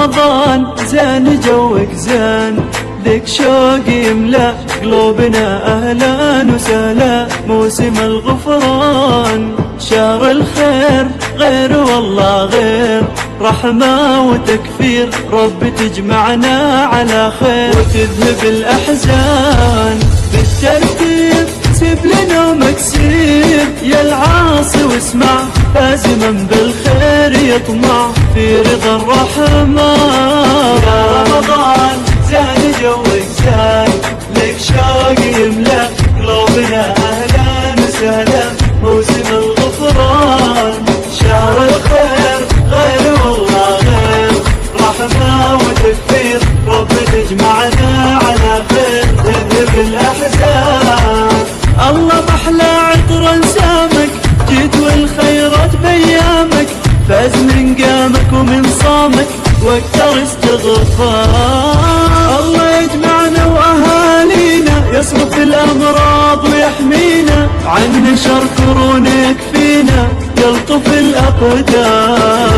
رمضان زين جوك زين، ذيك شوق يملأ قلوبنا أهلا وسهلا. موسم الغفران شهر الخير، غير والله غير، رحمة وتكفير، رب تجمعنا على خير وتذهب الأحزان. بالترتيب سيب لنا ومكسير يا العاصي واسمع، لازما بالخير يطمع في رضا الرحمن. يا رمضان زين جوك زين، لك شوق يملأ قلوبنا أهلا وسهلا. موسم الغفران شهر الخير، غير والله غير، رحمة وتكفير، رب تجمعنا على خير تذهب الأحزان. الله محلى عطر انسامك، جيت والخيرات بيامك، فاز من قامك ومن صامك واكثر استغفار. الله يجمعنا واهالينا، يصرف الامراض ويحمينا، عن شر كورونا يكفينا، يلطف الاقدار.